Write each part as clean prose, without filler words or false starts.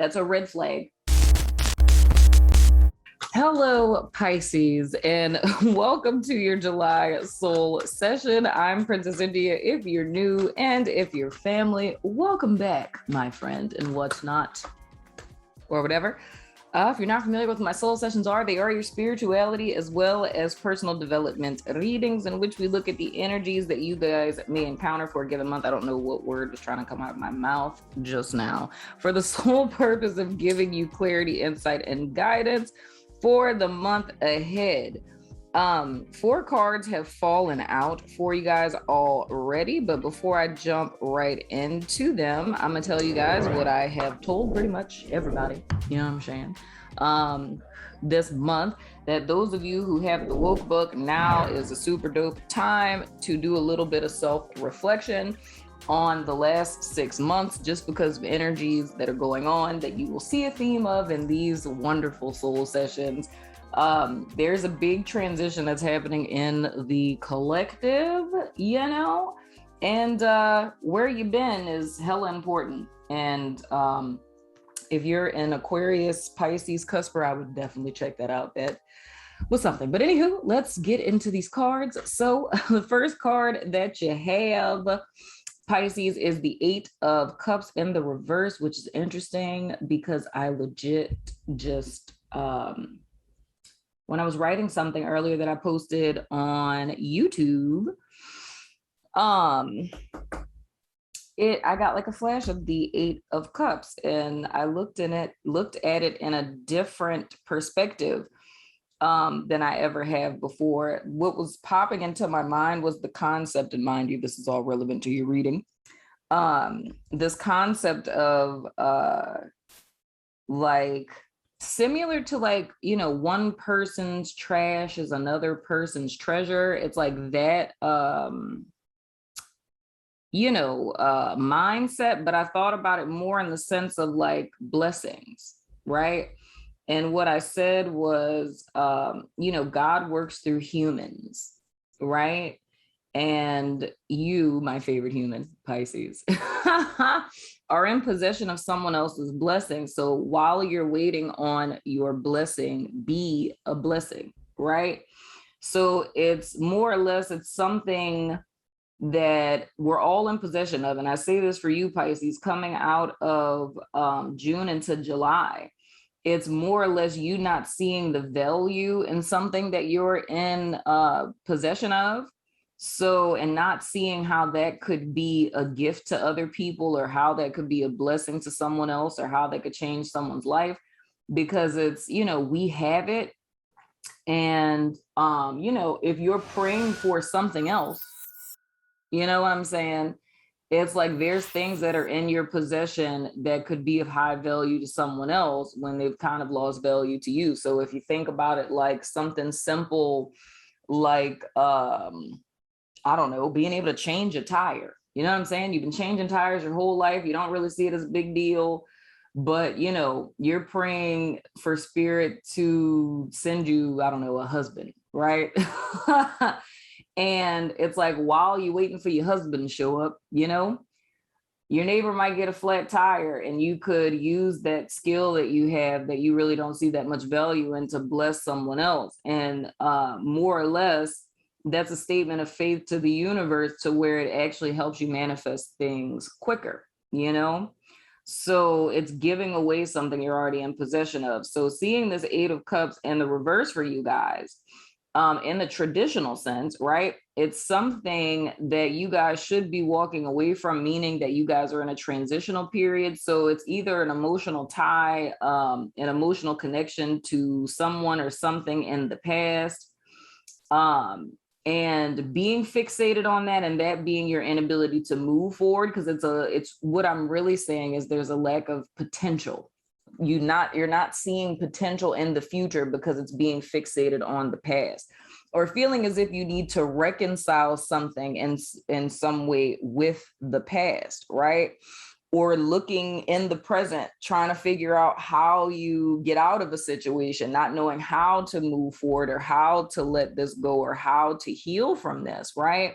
That's a red flag. Hello, Pisces, and welcome to your July soul session. I'm Princess India. If you're new and if you're family, welcome back, my friend, and what's not, or whatever. If you're not familiar with what my soul sessions are, they are your spirituality as well as personal development readings in which we look at the energies that you guys may encounter for a given month. I don't know what word was trying to come out of my mouth just now. For the sole purpose of giving you clarity, insight, and guidance for the month ahead. 4 cards have fallen out for you guys already, but before I jump right into them, I'm gonna tell you guys what I have told pretty much everybody, you know what I'm saying, this month, that those of you who have the woke book, now is a super dope time to do a little bit of self-reflection on the last 6 months, just because of energies that are going on that you will see a theme of in these wonderful soul sessions. There's a big transition that's happening in the collective, you know, and where you've been is hella important. And if you're an Aquarius, Pisces, Cusper, I would definitely check that out. That was something. But anywho, let's get into these cards. So the first card that you have, Pisces, is the 8 of Cups in the reverse, which is interesting because I legit just when I was writing something earlier that I posted on YouTube, I got like a flash of the 8 of Cups, and I looked at it in a different perspective than I ever have before. What was popping into my mind was the concept, and mind you, this is all relevant to your reading. This concept of like, similar to, like, you know, one person's trash is another person's treasure. It's like that, mindset, but I thought about it more in the sense of like blessings, right? And what I said was, God works through humans, right? And you, my favorite human, Pisces, are in possession of someone else's blessing. So while you're waiting on your blessing, be a blessing, right? So it's more or less, it's something that we're all in possession of. And I say this for you, Pisces, coming out of June into July. It's more or less you not seeing the value in something that you're in possession of. So, and not seeing how that could be a gift to other people, or how that could be a blessing to someone else, or how that could change someone's life, because it's, we have it. And, if you're praying for something else, you know what I'm saying? It's like there's things that are in your possession that could be of high value to someone else when they've kind of lost value to you. So if you think about it like something simple, like, I don't know, being able to change a tire. You know what I'm saying? You've been changing tires your whole life. You don't really see it as a big deal, but you're praying for spirit to send you, I don't know, a husband, right? And it's like, while you're waiting for your husband to show up, your neighbor might get a flat tire, and you could use that skill that you have that you really don't see that much value in to bless someone else. And more or less, that's a statement of faith to the universe, to where it actually helps you manifest things quicker, So it's giving away something you're already in possession of. So seeing this 8 of Cups in the reverse for you guys, in the traditional sense, right? It's something that you guys should be walking away from, meaning that you guys are in a transitional period. So it's either an emotional tie, an emotional connection to someone or something in the past, and being fixated on that, and that being your inability to move forward, because it's what I'm really saying is there's a lack of potential. You're not seeing potential in the future because it's being fixated on the past, or feeling as if you need to reconcile something in some way with the past, right? Or looking in the present, trying to figure out how you get out of a situation, not knowing how to move forward, or how to let this go, or how to heal from this, right?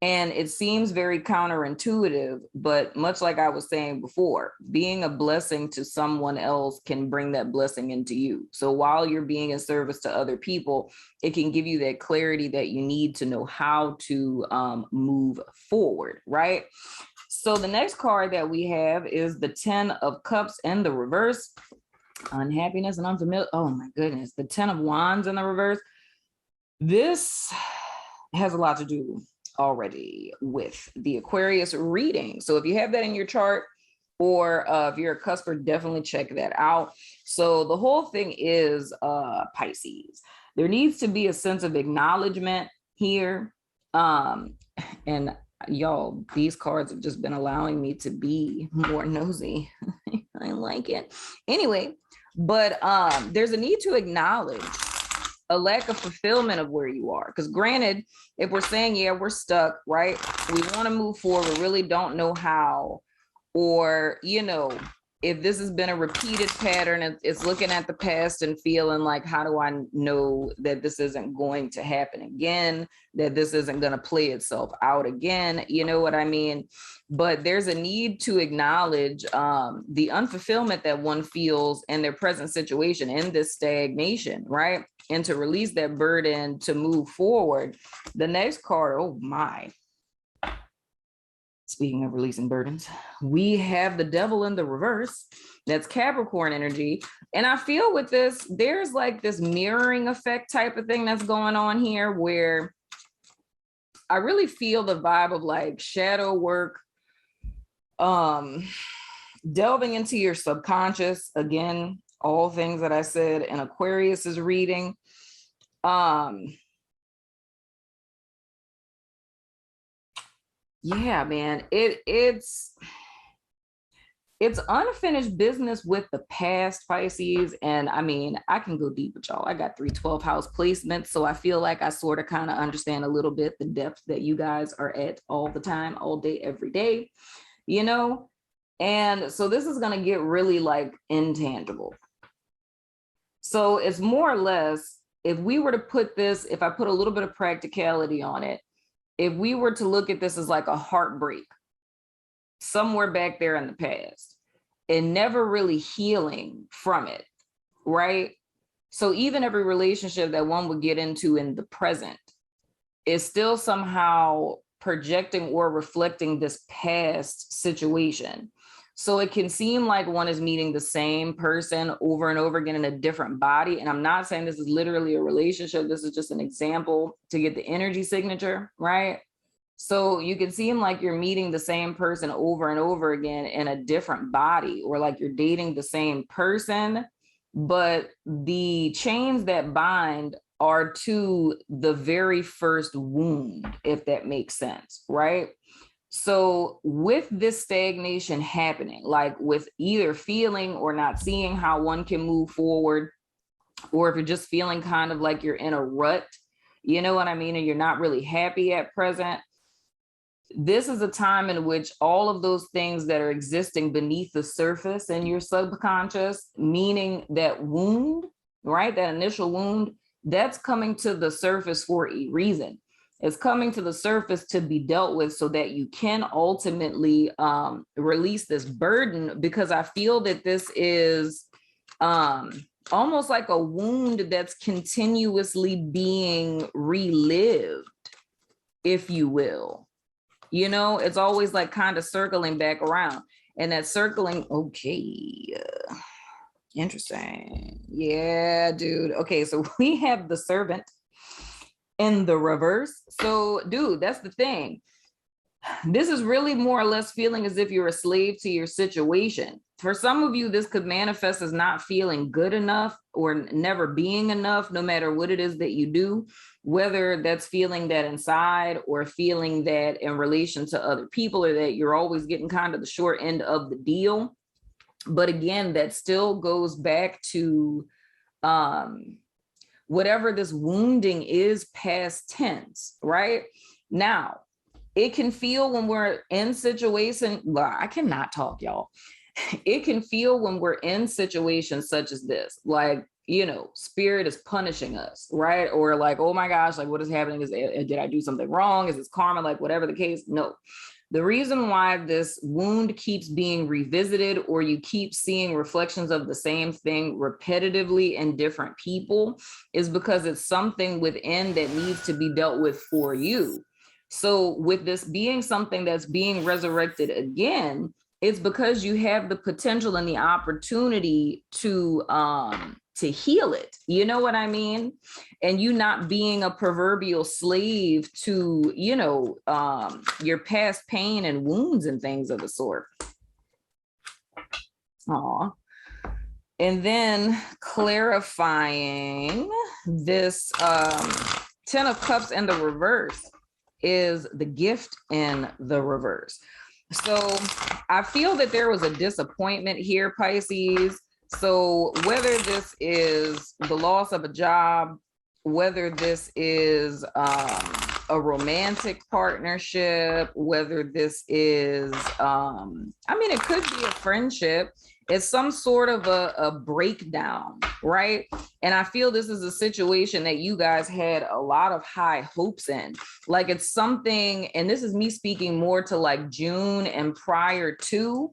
And it seems very counterintuitive, but much like I was saying before, being a blessing to someone else can bring that blessing into you. So while you're being in service to other people, it can give you that clarity that you need to know how to move forward, right? So the next card that we have is the 10 of Cups in the reverse. Unhappiness and unfamiliar. Oh my goodness. The 10 of Wands in the reverse. This has a lot to do already with the Aquarius reading. So if you have that in your chart, or if you're a cusper, definitely check that out. So the whole thing is Pisces. There needs to be a sense of acknowledgement here. And y'all, these cards have just been allowing me to be more nosy. I like it. Anyway, but there's a need to acknowledge a lack of fulfillment of where you are. Because granted, if we're saying, yeah, we're stuck, right? We want to move forward, we really don't know how. Or, you know, if this has been a repeated pattern, it's looking at the past and feeling like, how do I know that this isn't going to happen again, that this isn't going to play itself out again? You know what I mean? But there's a need to acknowledge the unfulfillment that one feels in their present situation, in this stagnation, right? And to release that burden to move forward. The next card, oh my. Speaking of releasing burdens, we have the Devil in the reverse. That's Capricorn energy. And I feel with this, there's like this mirroring effect type of thing that's going on here, where I really feel the vibe of like shadow work, delving into your subconscious. Again, all things that I said in Aquarius is reading. Yeah, man, it's unfinished business with the past, Pisces. And I mean, I can go deep with y'all. I got 3 12th house placements, so I feel like I sort of kind of understand a little bit the depth that you guys are at all the time, all day, every day, you know? And so this is going to get really like intangible. So it's more or less, if we were to put this, if I put a little bit of practicality on it, if we were to look at this as like a heartbreak somewhere back there in the past and never really healing from it, right? So even every relationship that one would get into in the present is still somehow projecting or reflecting this past situation. So it can seem like one is meeting the same person over and over again in a different body. And I'm not saying this is literally a relationship. This is just an example to get the energy signature, right? So you can seem like you're meeting the same person over and over again in a different body, or like you're dating the same person, but the chains that bind are to the very first wound, if that makes sense, right? So with this stagnation happening, like with either feeling or not seeing how one can move forward, or if you're just feeling kind of like you're in a rut, you know what I mean? And you're not really happy at present. This is a time in which all of those things that are existing beneath the surface in your subconscious, meaning that wound, right? That initial wound, that's coming to the surface for a reason. It's coming to the surface to be dealt with so that you can ultimately release this burden, because I feel that this is almost like a wound that's continuously being relived, if you will. You know, it's always like kind of circling back around, and that circling. Okay. Interesting. Yeah, dude. Okay. So we have the Servant in the reverse. So dude, that's the thing. This is really more or less feeling as if you're a slave to your situation. For some of you, this could manifest as not feeling good enough or never being enough, no matter what it is that you do, whether that's feeling that inside or feeling that in relation to other people, or that you're always getting kind of the short end of the deal. But again, that still goes back to whatever this wounding is, past tense, right? Now, it can feel when we're in situation, well, I cannot talk, y'all. It can feel when we're in situations such as this, like spirit is punishing us, right? Or like, oh my gosh, like what is happening? Did I do something wrong? Is this karma? Like whatever the case. No. The reason why this wound keeps being revisited, or you keep seeing reflections of the same thing repetitively in different people, is because it's something within that needs to be dealt with for you. So with this being something that's being resurrected again, it's because you have the potential and the opportunity to heal it. You know what I mean? And you not being a proverbial slave to, your past pain and wounds and things of the sort. Aw. And then clarifying this 10 of Cups in the reverse is the gift in the reverse. So I feel that there was a disappointment here, Pisces. So whether this is the loss of a job, whether this is a romantic partnership, whether this is, it could be a friendship. It's some sort of a breakdown, right? And I feel this is a situation that you guys had a lot of high hopes in. Like it's something, and this is me speaking more to like June and prior to,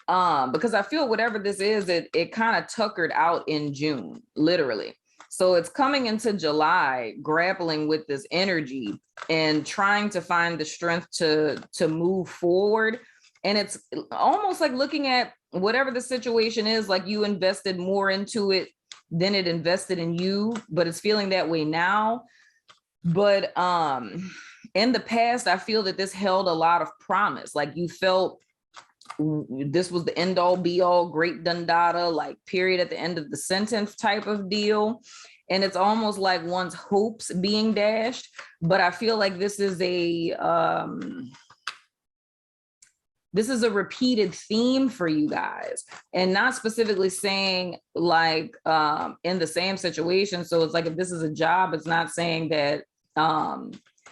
because I feel whatever this is, it kind of tuckered out in June, literally. So it's coming into July, grappling with this energy and trying to find the strength to move forward. And it's almost like looking at whatever the situation is, like you invested more into it than it invested in you, but it's feeling that way now. But in the past, I feel that this held a lot of promise. Like you felt this was the end all be all, great dundada, like period at the end of the sentence type of deal. And it's almost like one's hopes being dashed. But I feel like this is a repeated theme for you guys, and not specifically saying like in the same situation. So it's like, if this is a job, it's not saying that,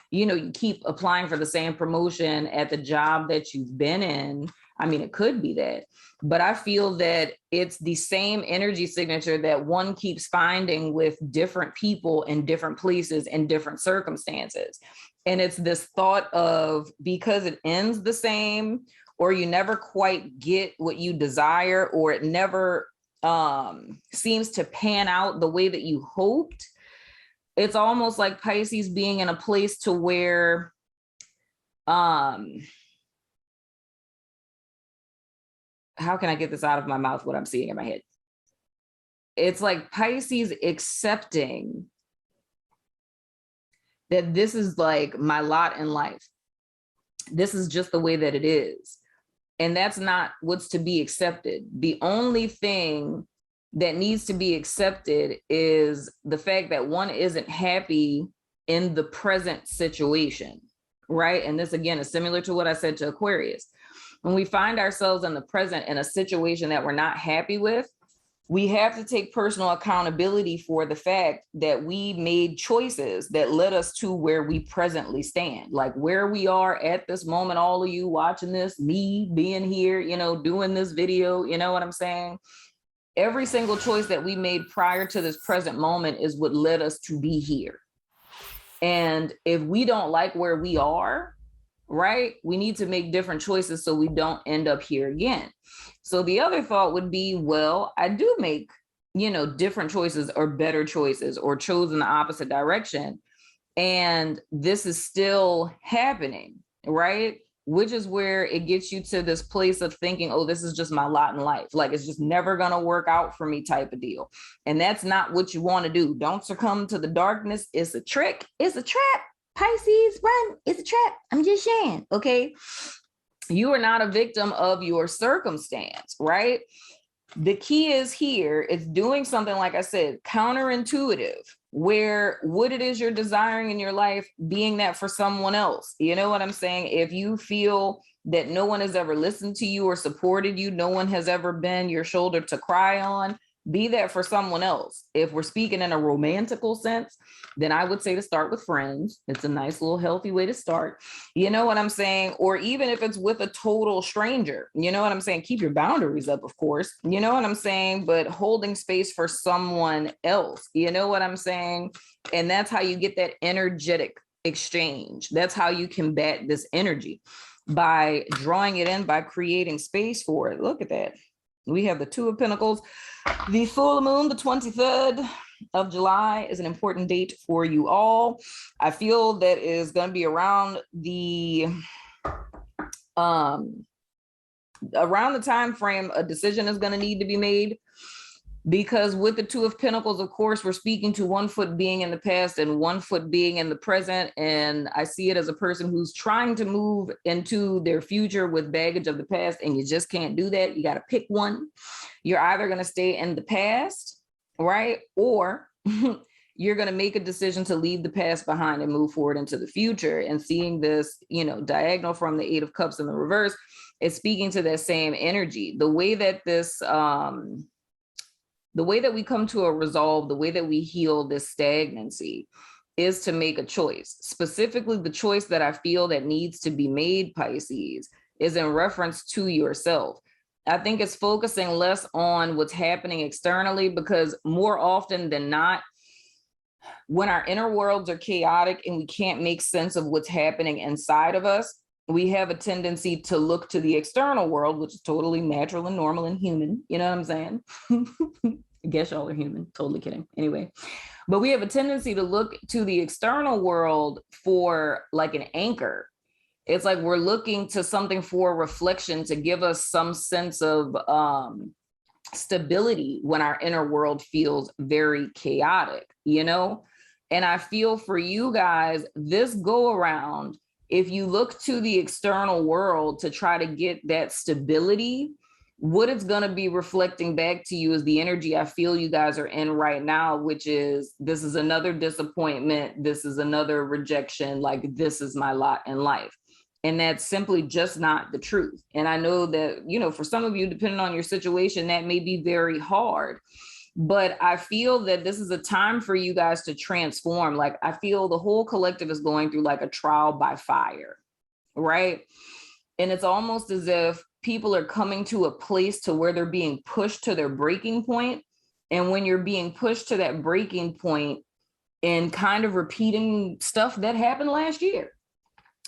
you keep applying for the same promotion at the job that you've been in. I mean, it could be that, but I feel that it's the same energy signature that one keeps finding with different people in different places in different circumstances. And it's this thought of, because it ends the same, or you never quite get what you desire, or it never seems to pan out the way that you hoped. It's almost like Pisces being in a place to where how can I get this out of my mouth, what I'm seeing in my head? It's like Pisces accepting that this is like my lot in life. This is just the way that it is. And that's not what's to be accepted. The only thing that needs to be accepted is the fact that one isn't happy in the present situation, right? And this, again, is similar to what I said to Aquarius. When we find ourselves in the present in a situation that we're not happy with, we have to take personal accountability for the fact that we made choices that led us to where we presently stand, like where we are at this moment, all of you watching this, me being here, doing this video, you know what I'm saying? Every single choice that we made prior to this present moment is what led us to be here. And if we don't like where we are, right, we need to make different choices so we don't end up here again. So the other thought would be, well, I do make, different choices or better choices, or chose in the opposite direction. And this is still happening, right? Which is where it gets you to this place of thinking, oh, this is just my lot in life. Like, it's just never going to work out for me type of deal. And that's not what you want to do. Don't succumb to the darkness. It's a trick. It's a trap. Pisces, run. It's a trap. I'm just saying, okay? You are not a victim of your circumstance, right? The key is here, it's doing something, like I said, counterintuitive, where what it is you're desiring in your life, being that for someone else. You know what I'm saying? If you feel that no one has ever listened to you or supported you, no one has ever been your shoulder to cry on, Be that for someone else. If we're speaking in a romantical sense, then I would say to start with friends. It's a nice little healthy way to start. You know what I'm saying? Or even if it's with a total stranger, you know what I'm saying? Keep your boundaries up, of course. You know what I'm saying? But holding space for someone else, you know what I'm saying? And that's how you get that energetic exchange. That's how you combat this energy, by drawing it in, by creating space for it. Look at that. We have the Two of Pentacles. The full moon, the 23rd of July, is an important date for you all. I feel that is going to be around the time frame a decision is going to need to be made. Because with the Two of Pentacles, of course, we're speaking to one foot being in the past and one foot being in the present. And I see it as a person who's trying to move into their future with baggage of the past, and you just can't do that. You got to pick one. You're either going to stay in the past, right? Or you're going to make a decision to leave the past behind and move forward into the future. And seeing this, you know, diagonal from the Eight of Cups in the reverse, is speaking to that same energy. The way that this, the way that we come to a resolve, the way that we heal this stagnancy, is to make a choice. Specifically, the choice that I feel that needs to be made, Pisces, is in reference to yourself. I think it's focusing less on what's happening externally, because more often than not, when our inner worlds are chaotic and we can't make sense of what's happening inside of us, we have a tendency to look to the external world, which is totally natural and normal and human. You know what I'm saying? I guess y'all are human. Totally kidding. Anyway, but we have a tendency to look to the external world for like an anchor. It's like we're looking to something for reflection to give us some sense of stability when our inner world feels very chaotic, you know? And I feel for you guys, this go around, if you look to the external world to try to get that stability, what it's going to be reflecting back to you is the energy I feel you guys are in right now, which is, this is another disappointment. This is another rejection. Like, this is my lot in life. And that's simply just not the truth. And I know that, you know, for some of you, depending on your situation, that may be very hard. But I feel that this is a time for you guys to transform. Like, I feel the whole collective is going through like a trial by fire, right? And it's almost as if people are coming to a place to where they're being pushed to their breaking point. And when you're being pushed to that breaking point and kind of repeating stuff that happened last year,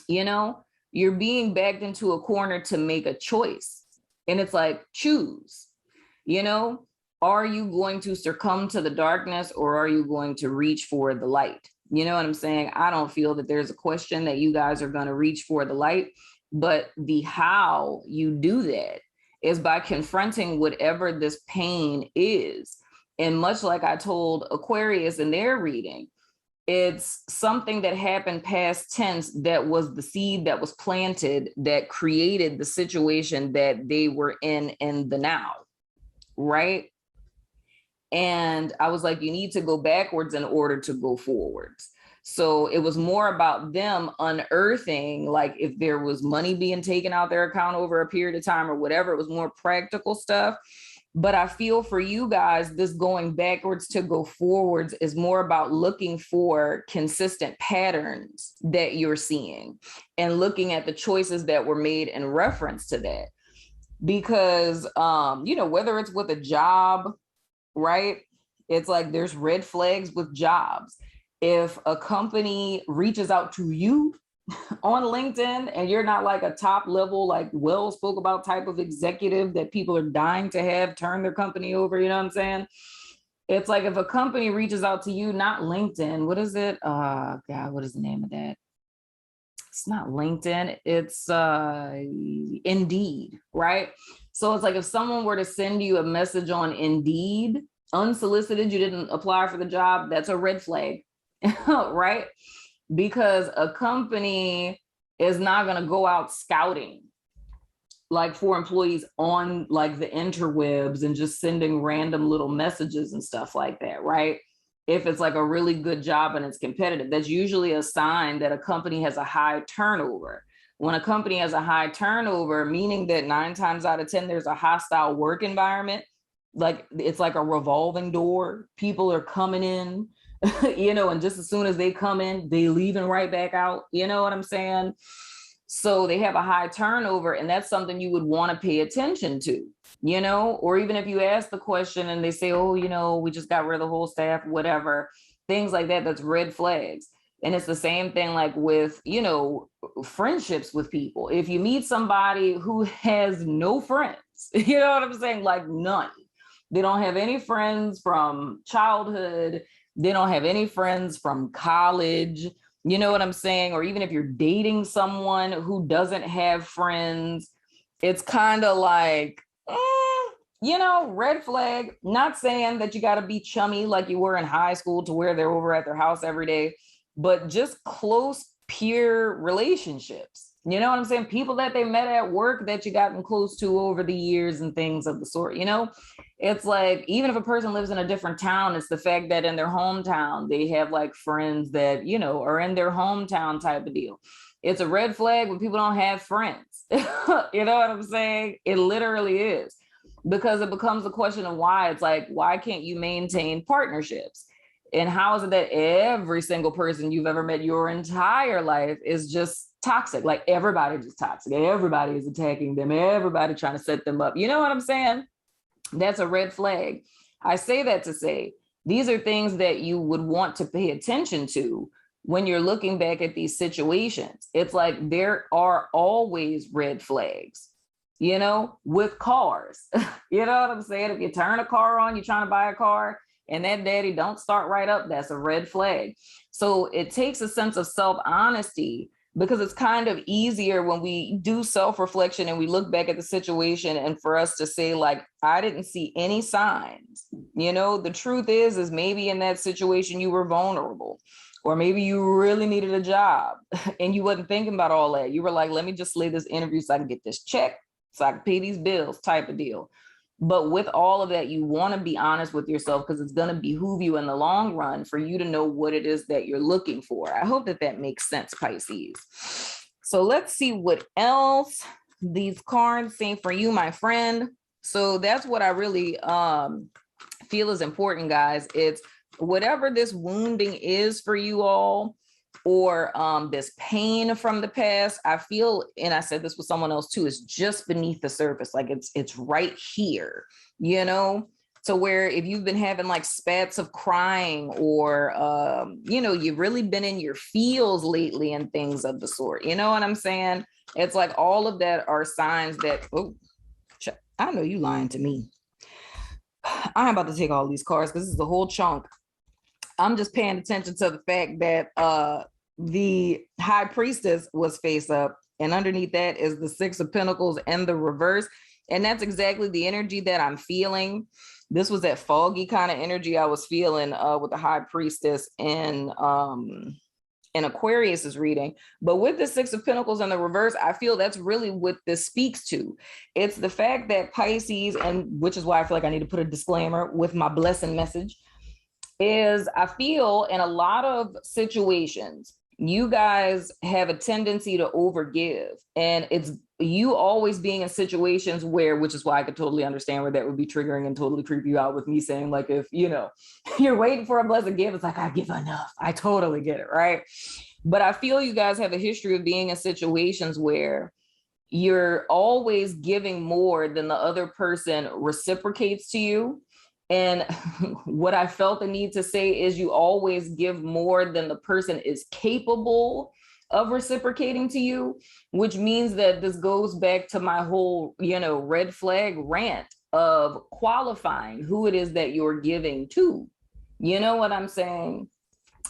you know, you're being backed into a corner to make a choice. And it's like, choose, you know, are you going to succumb to the darkness, or are you going to reach for the light? You know what I'm saying? I don't feel that there's a question that you guys are going to reach for the light, but the how you do that is by confronting whatever this pain is. And much like I told Aquarius in their reading, it's something that happened past tense that was the seed that was planted that created the situation that they were in the now, right? And I was like, you need to go backwards in order to go forwards. So it was more about them unearthing, like, if there was money being taken out their account over a period of time or whatever. It was more practical stuff. But I feel for you guys, this going backwards to go forwards is more about looking for consistent patterns that you're seeing and looking at the choices that were made in reference to that. Because, you know, whether it's with a job, right? It's like there's red flags with jobs. If a company reaches out to you on LinkedIn and you're not like a top level, like well spoke about type of executive that people are dying to have turn their company over, you know what I'm saying? It's like if a company reaches out to you, not LinkedIn, what is it? God, what is the name of that? It's not LinkedIn, it's Indeed, right? So it's like if someone were to send you a message on Indeed, unsolicited, you didn't apply for the job, that's a red flag, right? Because a company is not going to go out scouting like for employees on like the interwebs and just sending random little messages and stuff like that, right? If it's like a really good job and it's competitive, that's usually a sign that a company has a high turnover. When a company has a high turnover, meaning that 9 times out of 10, there's a hostile work environment, like it's like a revolving door. People are coming in, and just as soon as they come in, they leaving right back out. You know what I'm saying? So they have a high turnover, and that's something you would want to pay attention to, or even if you ask the question and they say, oh, we just got rid of the whole staff, whatever, things like that, that's red flags. And it's the same thing like with, friendships with people. If you meet somebody who has no friends, you know what I'm saying? Like none. They don't have any friends from childhood. They don't have any friends from college. You know what I'm saying? Or even if you're dating someone who doesn't have friends, it's kind of like, red flag. Not saying that you got to be chummy like you were in high school to where they're over at their house every day, but just close peer relationships. You know what I'm saying? People that they met at work that you gotten close to over the years and things of the sort, It's like, even if a person lives in a different town, it's the fact that in their hometown, they have like friends that, are in their hometown type of deal. It's a red flag when people don't have friends. You know what I'm saying? It literally is, because it becomes a question of why. It's like, why can't you maintain partnerships? And how is it that every single person you've ever met your entire life is just toxic? Like everybody just toxic. Everybody is attacking them. Everybody trying to set them up. You know what I'm saying? That's a red flag. I say that to say, these are things that you would want to pay attention to when you're looking back at these situations. It's like there are always red flags, with cars. You know what I'm saying? If you turn a car on, you're trying to buy a car, and that daddy don't start right up, that's a red flag. So it takes a sense of self-honesty, because it's kind of easier when we do self-reflection and we look back at the situation and for us to say like, I didn't see any signs. The truth is maybe in that situation you were vulnerable, or maybe you really needed a job and you wasn't thinking about all that. You were like, let me just slay this interview so I can get this check, so I can pay these bills type of deal. But with all of that, you want to be honest with yourself, because it's going to behoove you in the long run for you to know what it is that you're looking for. I hope that makes sense, Pisces. So let's see what else these cards say for you, my friend. So that's what I really feel is important, guys. It's whatever this wounding is for you all, or this pain from the past, I feel, and I said this with someone else too, is just beneath the surface. Like it's right here, to where if you've been having like spats of crying, or, you've really been in your feels lately and things of the sort, you know what I'm saying? It's like all of that are signs that, oh, I know you lying to me. I'm about to take all these cards because this is the whole chunk. I'm just paying attention to the fact that the High Priestess was face up, and underneath that is the Six of Pentacles and the reverse. And that's exactly the energy that I'm feeling. This was that foggy kind of energy I was feeling with the High Priestess in Aquarius's reading. But with the Six of Pentacles and the reverse, I feel that's really what this speaks to. It's the fact that Pisces, and which is why I feel like I need to put a disclaimer with my blessing message, is I feel in a lot of situations, you guys have a tendency to overgive. And it's you always being in situations where, which is why I could totally understand where that would be triggering and totally creep you out with me saying, like, if, you're waiting for a blessed gift, it's like, I give enough. I totally get it, right? But I feel you guys have a history of being in situations where you're always giving more than the other person reciprocates to you. And what I felt the need to say is you always give more than the person is capable of reciprocating to you, which means that this goes back to my whole, red flag rant of qualifying who it is that you're giving to. You know what I'm saying?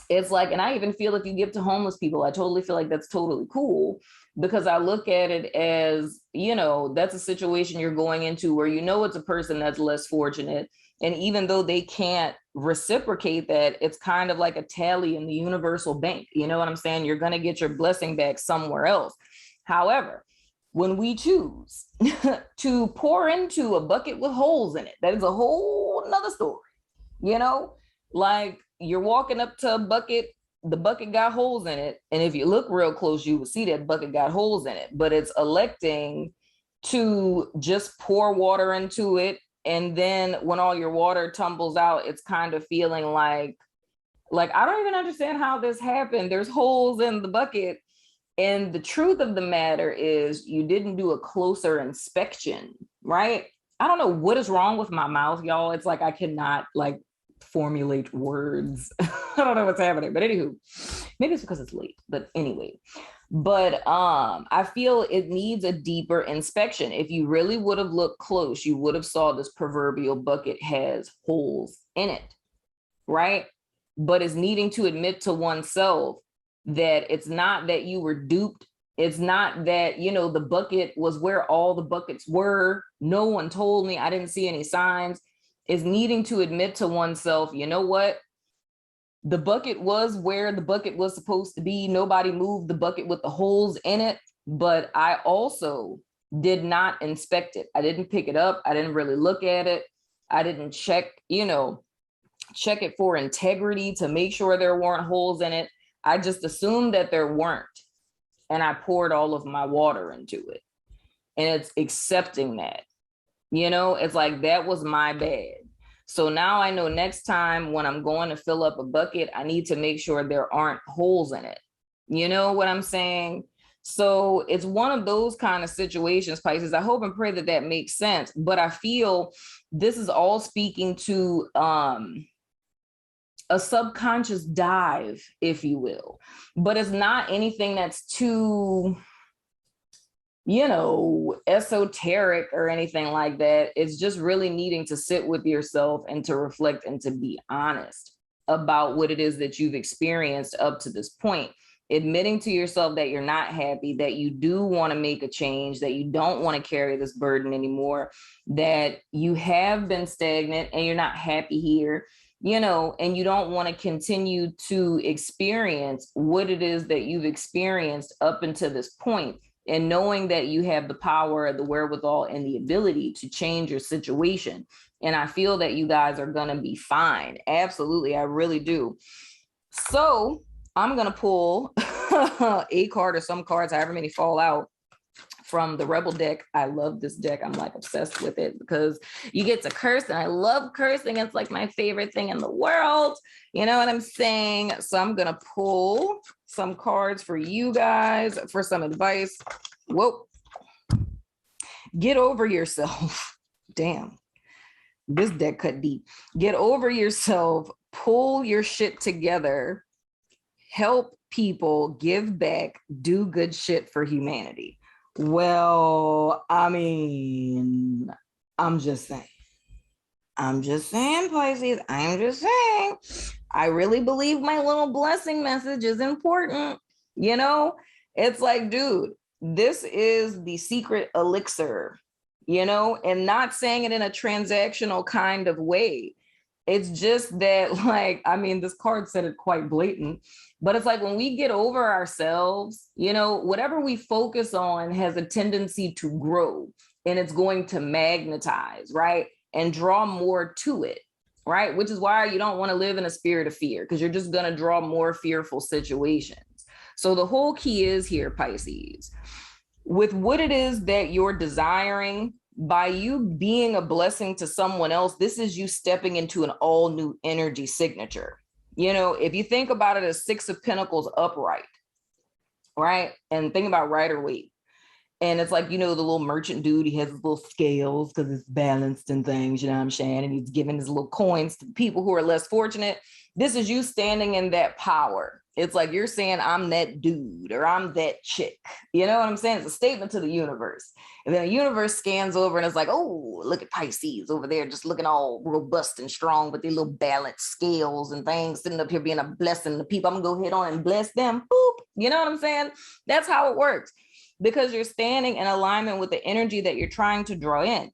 It's like, and I even feel if you give to homeless people, I totally feel like that's totally cool, because I look at it as, that's a situation you're going into where it's a person that's less fortunate. And even though they can't reciprocate that, it's kind of like a tally in the universal bank. You know what I'm saying? You're going to get your blessing back somewhere else. However, when we choose to pour into a bucket with holes in it, that is a whole nother story. Like you're walking up to a bucket, the bucket got holes in it. And if you look real close, you will see that bucket got holes in it, but it's electing to just pour water into it And then when all your water tumbles out, it's kind of feeling like I don't even understand how this happened. There's holes in the bucket. And the truth of the matter is you didn't do a closer inspection, right? I don't know what is wrong with my mouth, y'all. It's like I cannot like formulate words. I don't know what's happening. But anywho, maybe it's because it's late. But anyway. But I feel it needs a deeper inspection. If you really would have looked close, you would have saw this proverbial bucket has holes in it, right? But it's needing to admit to oneself that it's not that you were duped. It's not that, you know, the bucket was where all the buckets were. No one told me. I didn't see any signs. It's needing to admit to oneself, you know what? The bucket was where the bucket was supposed to be. Nobody moved the bucket with the holes in it, but I also did not inspect it. I didn't pick it up. I didn't really look at it. I didn't check it for integrity to make sure there weren't holes in it. I just assumed that there weren't. And I poured all of my water into it. And it's accepting that, it's like, that was my bad. So now I know next time when I'm going to fill up a bucket, I need to make sure there aren't holes in it. You know what I'm saying? So it's one of those kind of situations, Pisces. I hope and pray that that makes sense. But I feel this is all speaking to a subconscious dive, if you will. But it's not anything that's too, esoteric or anything like that. It's just really needing to sit with yourself and to reflect and to be honest about what it is that you've experienced up to this point. Admitting to yourself that you're not happy, that you do want to make a change, that you don't want to carry this burden anymore, that you have been stagnant and you're not happy here, and you don't want to continue to experience what it is that you've experienced up until this point. And knowing that you have the power, the wherewithal, and the ability to change your situation. And I feel that you guys are going to be fine. Absolutely. I really do. So I'm going to pull a card or some cards, however many fall out, from the Rebel deck. I love this deck. I'm like obsessed with it because you get to curse, and I love cursing. It's like my favorite thing in the world. You know what I'm saying? So I'm going to pull some cards for you guys for some advice. Whoa. Get over yourself. Damn. This deck cut deep. Get over yourself. Pull your shit together. Help people, give back, do good shit for humanity. Well, I mean, I'm just saying, Pisces. I'm just saying, I really believe my little blessing message is important. It's like, dude, this is the secret elixir, and not saying it in a transactional kind of way. It's just that, this card said it quite blatant, but it's like when we get over ourselves, whatever we focus on has a tendency to grow, and it's going to magnetize, right? And draw more to it, right? Which is why you don't want to live in a spirit of fear, because you're just going to draw more fearful situations. So the whole key is here, Pisces, with what it is that you're desiring, by you being a blessing to someone else, this is you stepping into an all new energy signature. If you think about it as Six of Pentacles upright, right? And think about Rider Waite. And it's like, the little merchant dude, he has his little scales because it's balanced and things, you know what I'm saying? And he's giving his little coins to people who are less fortunate. This is you standing in that power. It's like you're saying, I'm that dude or I'm that chick. You know what I'm saying? It's a statement to the universe. And then the universe scans over and it's like, oh, look at Pisces over there, just looking all robust and strong with their little balanced scales and things, sitting up here being a blessing to people. I'm going to go ahead on and bless them. Boop. You know what I'm saying? That's how it works. Because you're standing in alignment with the energy that you're trying to draw in,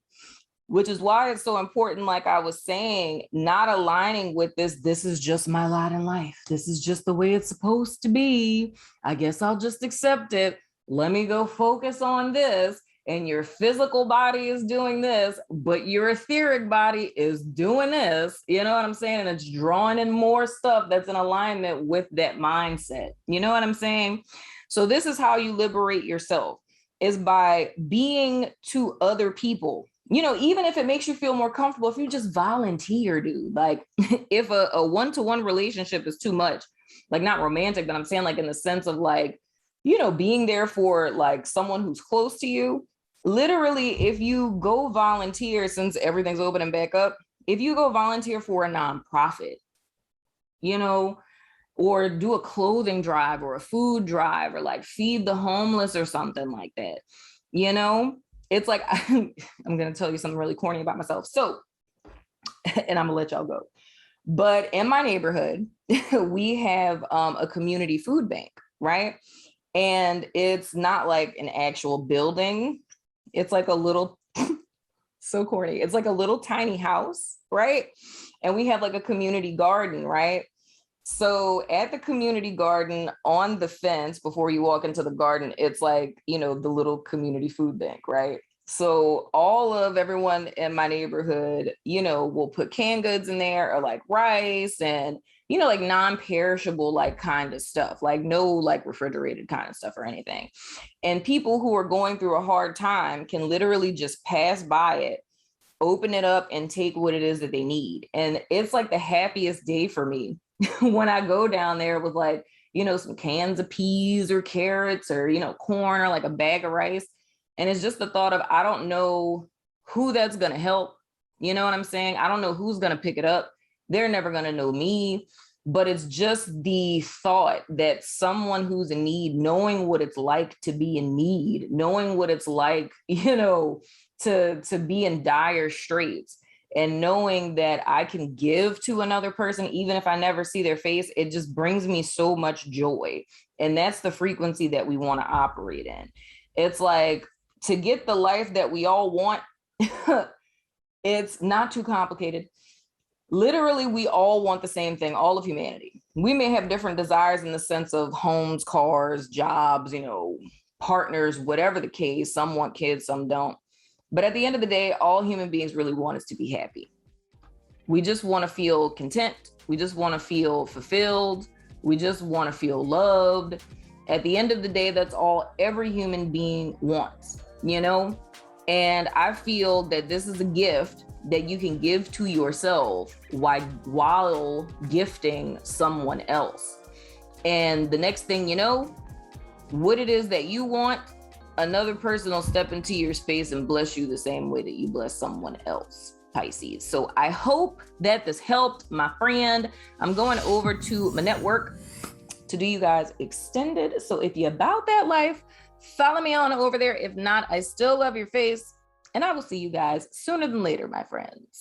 which is why it's so important, like I was saying, not aligning with this is just my lot in life. This is just the way it's supposed to be. I guess I'll just accept it. Let me go focus on this. And your physical body is doing this, but your etheric body is doing this. You know what I'm saying? And it's drawing in more stuff that's in alignment with that mindset. You know what I'm saying? So this is how you liberate yourself, is by being to other people even if it makes you feel more comfortable, if you just volunteer, dude, like if a one-to-one relationship is too much, like not romantic, but I'm saying like in the sense of like, being there for like someone who's close to you, literally, if you go volunteer, since everything's opening back up, if you go volunteer for a nonprofit, you know, or do a clothing drive or a food drive or like feed the homeless or something like that, it's like, I'm going to tell you something really corny about myself. So, and I'm gonna let y'all go. But in my neighborhood, we have a community food bank, right? And it's not like an actual building. It's like a little, so corny. It's like a little tiny house, right? And we have like a community garden, right? So at the community garden, on the fence before you walk into the garden, it's like, the little community food bank, right? So everyone in my neighborhood, will put canned goods in there or like rice and, like non-perishable, like kind of stuff, like no like refrigerated kind of stuff or anything. And people who are going through a hard time can literally just pass by it, open it up and take what it is that they need. And it's like the happiest day for me when I go down there with like, some cans of peas or carrots or, corn or like a bag of rice. And it's just the thought of, I don't know who that's going to help. You know what I'm saying? I don't know who's going to pick it up. They're never going to know me. But it's just the thought that someone who's in need, knowing what it's like to be in need, knowing what it's like, to be in dire straits, and knowing that I can give to another person, even if I never see their face, it just brings me so much joy. And that's the frequency that we want to operate in. It's like, to get the life that we all want, it's not too complicated. Literally, we all want the same thing, all of humanity. We may have different desires in the sense of homes, cars, jobs, partners, whatever the case. Some want kids, some don't. But at the end of the day, all human beings really want is to be happy. We just want to feel content. We just want to feel fulfilled. We just want to feel loved. At the end of the day, that's all every human being wants, And I feel that this is a gift that you can give to yourself while gifting someone else. And the next thing you know, what it is that you want, another person will step into your space and bless you the same way that you bless someone else, Pisces. So I hope that this helped, my friend. I'm going over to my network to do you guys extended. So if you're about that life, follow me on over there. If not, I still love your face. And I will see you guys sooner than later, my friends.